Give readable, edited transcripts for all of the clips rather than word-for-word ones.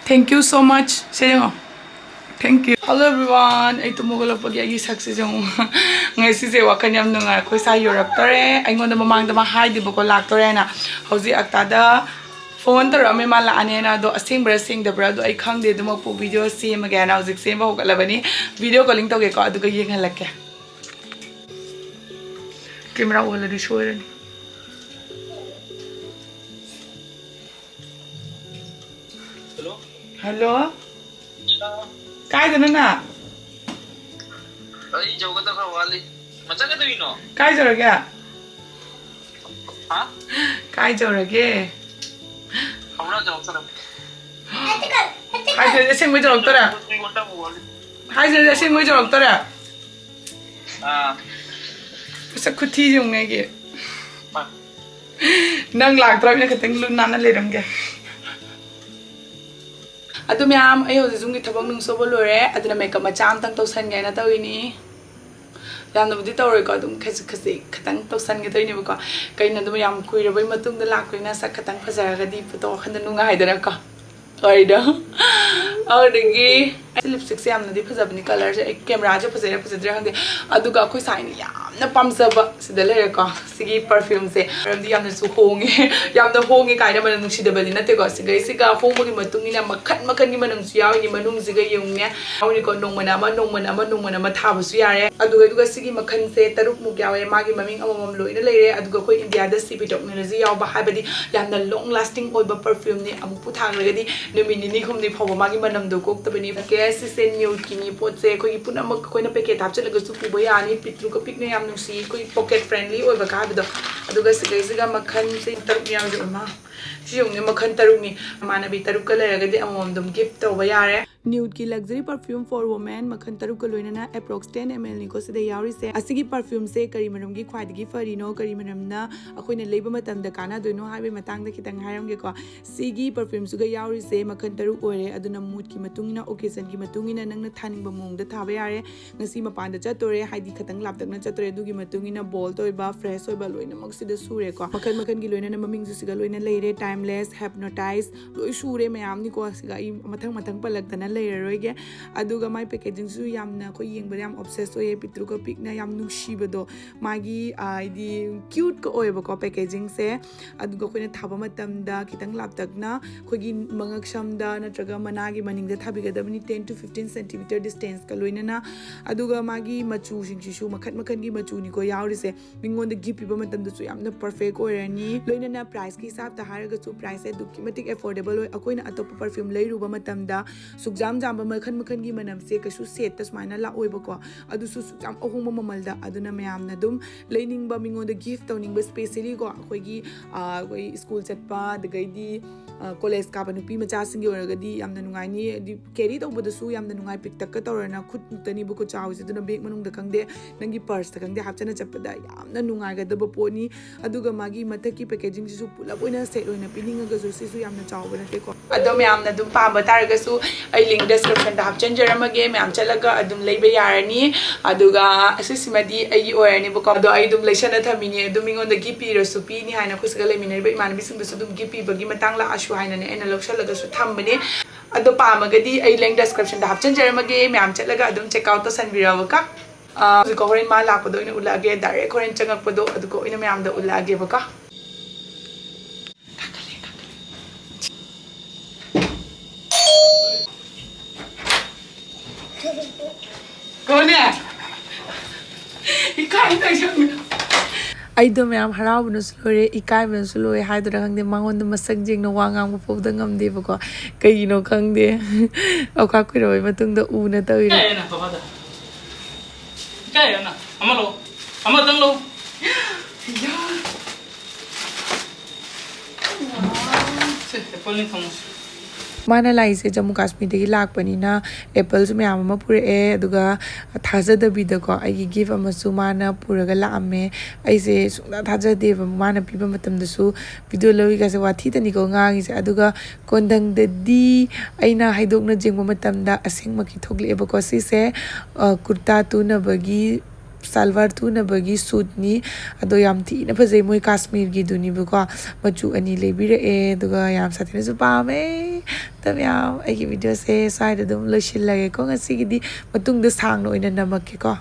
Thank you so much. Thank you. Hello everyone. I tumugol pag ay success yung ngayon si wakan yam nung ko sa Europe tore. Ay ngon mamang dama hi di ko lak tore na. Hausi aktada phone tore may mala ane na do asing brasing the brado ay khang de mo po video si magana hausi sem ba kalabani video calling to ge ko adu ge yeng halak camera wala di show ren. Hello? काय झालं ना अरे जेवण तर वाली मजा काय तुम्ही नो काय जरगे हां काय जरगे हमरा जाऊ चला काय जरगे सिंग में जरगतरा काय जरगे सिंग में जरगतरा हां सा खुथी जुंगे गे नंग लागतरा ने खतंग लुन नाना लेरमगे अदु मैम अय होजे जुंगी थबक नुं सोबो लोरे अदुना मेकअप मचा अमतंग तौसन गायना तौइनी यामनबुदि तौरे को अदुम खसे खतंग तौसन गे तौइनी बको कइना दु याम कुइरबय मतुंग द लाकइना सा खतंग फजरगदि फोटो खंद नुंगा हाइदरा को ओइदा औदगी लिपस्टिक से यामनदि फजबनि कलर से कैमरा जे फजरे फजद्रे हंगे अदुगा अखोय साइन यामना पामजबा सिदा लेरे को सिगी परफ्यूम से रमदि यामना सु होंगे यामना होंगे कायना मन नुसिदबनि नते को सिगै सिगा होंबगि मतुंगिना मखन मखन gi manung su yawi ni manung siga yungnya awni ko nongmana ma thabu su yare aduga sigi makhan se taruk mu yawe magi maming amamam loina leire aduga ko India da si technology yaw ba habadi yamna long lasting oiba perfume ni amu pu thangragadi numini ni khumni phawa magi manam do kok tabani ke se NEUD kini pot se ko gi punamak ko na packet hapchalaga su pu boya ni pitru ko pikne yam nusi ko pocket friendly oiba ka habdo aduga siga makhan se taruk yaw jo ma सियोंने मखन तरुनी मानबी तरुक का लेरगदि अमोमदम gift तौबा यारे NEUD की luxury perfume for women मखन तरुक का लोइना approx 10 ml निको सिदा यावरी से असिगी perfume से करी मनम की ख्वाइदगी फरीनो करी मनमना अखोइना लेबा मतम द काना दोइनो हाबे मतंग द खितंग हायरमगे को सिगी परफ्यूम सुगा यावरी से मखन तरुक ओरे अदुना मूड की मतुंगिना ओकेजन की मतुंगिना नंगना थानिंग बमोंग द थाबा यारे ngasi mapan da chatore haidi khatang laptak na chatore dugi matungina ball toiba fresh oiba loina maksida sure ko makhan gi loina na maming su siga loina leire timeless hypnotize loi sure mayam ni ko siga I mathang palak dana leire roige aduga mai packaging su yamna ko yengba yam obsessed oye pitru ko pic na yam nushi bado magi ID cute ko oiba ko packaging se aduga ko na thaba matam da kitang laptak na ko gi mangak sham da natraga managi maning da thabi ga dabni 10 to 15 cm distance ka loina na aduga magi machu singsisu makhan gi machu ni ko yauri se mingon da gift piba matam da su yamna perfect oirani loina na price ki hisab ta haraga su price e duki matik affordable oi akoina atop perfume leiruba matam da sugjam jamba makhan gi manam se kasu set ta smaina la oiba ko adu su sugjam ahuma mamal da aduna mayam na dum leining ba mingon da gift tawning ba specially ko akoi gi koi school chatpa da gaidi college ka nupi macha singi oragadi yamna nungai ni di carry to boda su yamna nungai pick tak ka torana khut tani bu ko chawse duna bag manung da kangde nangi purse ta kangde hapchana chapada yamna nungai ga da poni aduga magi mathaki packaging su pula boina set oina pininga ga su su yamna chawba nate ko adom yamna dum pamba taraga su ai link description da hapchan jaramage myam chalaga adum leiba yarani aduga asisimadi ai orani bu ko ado ai dum leishana thamini adum ingon da gipi recipe ni haina khusga leminai ba iman bising da su dum gipi bagi matang la ashu haina ne ena loksalaga su thambane ado pamagadi ai link description da hapchan jaramage myam chalaga adum check out to sanbirawa ka ko horin ma la ko do ina ulage direct horin changak podo adu ko ina myam da ulage baka Kone ikai ta jang ai do myam harau nu slore ikai ben slore hai do rang de mangon de masak jing no wangang bu pau da ngam de bako kai no khang de akha ku roi matung da u na tawi kai na papa da kai na amalo amadang lo ya se te poni thamos mana laise Jammu Kashmir de lakpani na apples myam ma pure e aduga thajadabida ko ai give amasu mana puraga laame aise sungda thajadeba mana piba matam da su video lowi ga se wathi tani ko ngangi se aduga kondang de di aina haidokna jengba matam da asing maki thokle ba ko si se kurta tu na bagi salwar tunabagi suit ni ado yam thina phajai moi Kashmir gi duni bako machu ani lebirae aduga yam sathina su pame tam yam ai gi video se side dum loishillage ko ngasi gi di matung da sang no ina namak ko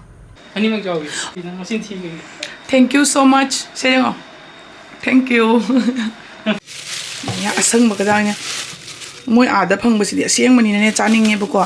Ani mak jawgi. Ina masin thi gi. thank you so much serengo thank you ya asang bagada nya moi ada phang basidi aseng mani ne chaning nge bako